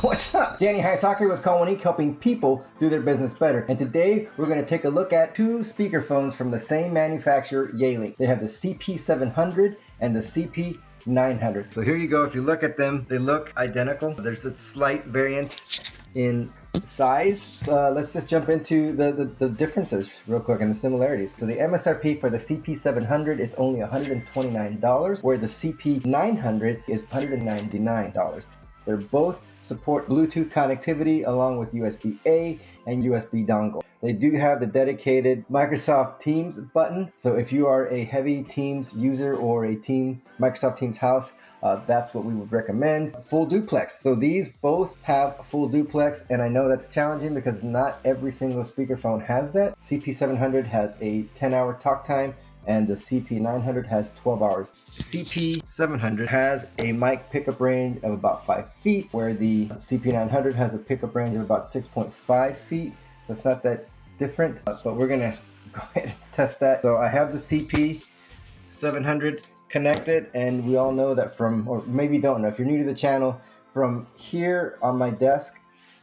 What's up? Danny Highsoccer with Colonique, helping people do their business better. And today we're going to take a look at two speakerphones from the same manufacturer, Yealink. They have the CP700 and the CP900. So here you go. If you look at them, they look identical. There's a slight variance in size. Let's just jump into the differences real quick and the similarities. So the MSRP for the CP700 is only $129, where the CP900 is $199. They're both support Bluetooth connectivity along with USB-A and USB dongle. They do have the dedicated Microsoft Teams button. So if you are a heavy Teams user or a Microsoft Teams house, that's what we would recommend. Full duplex. So these both have full duplex, and I know that's challenging because not every single speakerphone has that. CP700 has a 10-hour talk time, and the CP900 has 12 hours. CP700 has a mic pickup range of about 5 feet, where the CP900 has a pickup range of about 6.5 feet. So it's not that different, but we're gonna go ahead and test that. So I have the CP700 connected, and we all know that from, or maybe don't know, if you're new to the channel, from here on my desk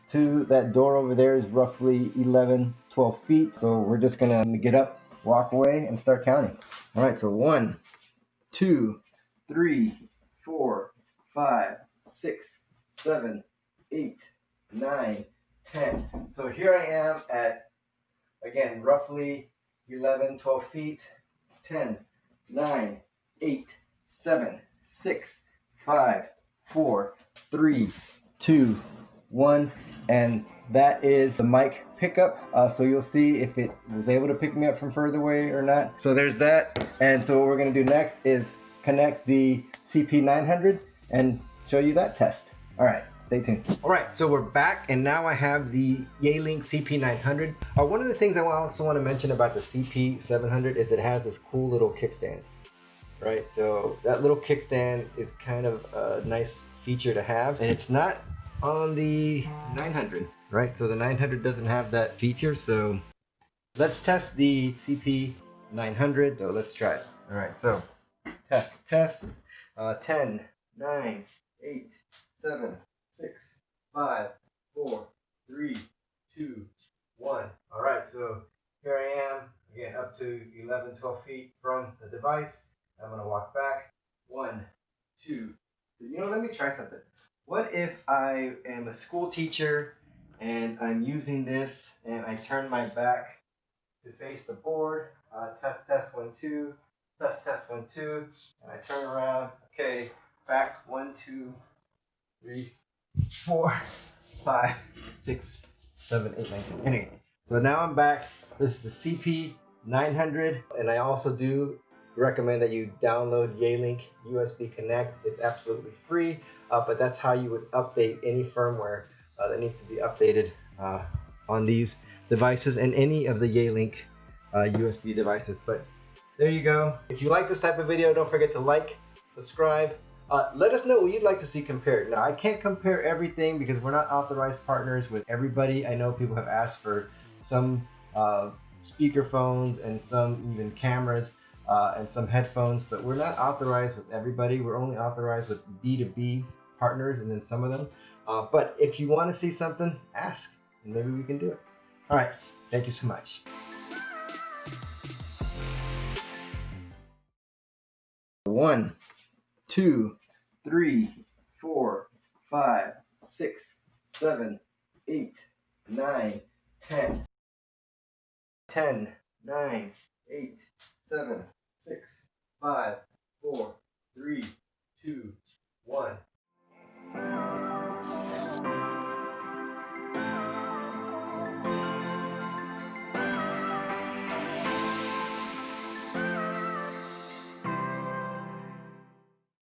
to that door over there is roughly 12 feet. So we're just gonna get up, walk away, and start counting. All right, so 1, 2, 3, 4, 5, 6, 7, 8, 9, 10. So here I am at, again, roughly 12 feet. 10, 9, 8, 7, 6, 5, 4, 3, 2, 1, and that is the mic pickup. So you'll see if it was able to pick me up from further away or not. So there's that. And so what we're going to do next is connect the CP900 and show you that test. All right, stay tuned. All right, so we're back, and now I have the Yealink CP900. One of the things I also want to mention about the CP700 is it has this cool little kickstand. Right, so that little kickstand is kind of a nice feature to have, and it's not on the 900, right? So the 900 doesn't have that feature. So let's test the CP900. So let's try it. All right, so test 10, 9, 8, 7, 6, 5, 4, 3, 2, 1. All right, so here I am again, up to 12 feet from the device. I'm gonna walk back. 1, 2. Let me try something. What if I am a school teacher and I'm using this and I turn my back to face the board? Test 1 2. Test 1 2. And I turn around. Okay, back 1 2 3 4 5 6 7 8 9 10. Anyway, so now I'm back. This is the CP900, and I also do recommend that you download Yealink USB Connect. It's absolutely free, but that's how you would update any firmware that needs to be updated on these devices and any of the Yealink USB devices. But there you go. If you like this type of video, don't forget to like, subscribe. Let us know what you'd like to see compared. Now, I can't compare everything because we're not authorized partners with everybody. I know people have asked for some speakerphones and some even cameras. And some headphones, but we're not authorized with everybody. We're only authorized with B2B partners, and then some of them. But if you want to see something, ask, and maybe we can do it. All right, thank you so much. 1, 2, 3, 4, 5, 6, 7, 8, 9, 10. 10, 9, 8, 7, 6, 5, 4, 3,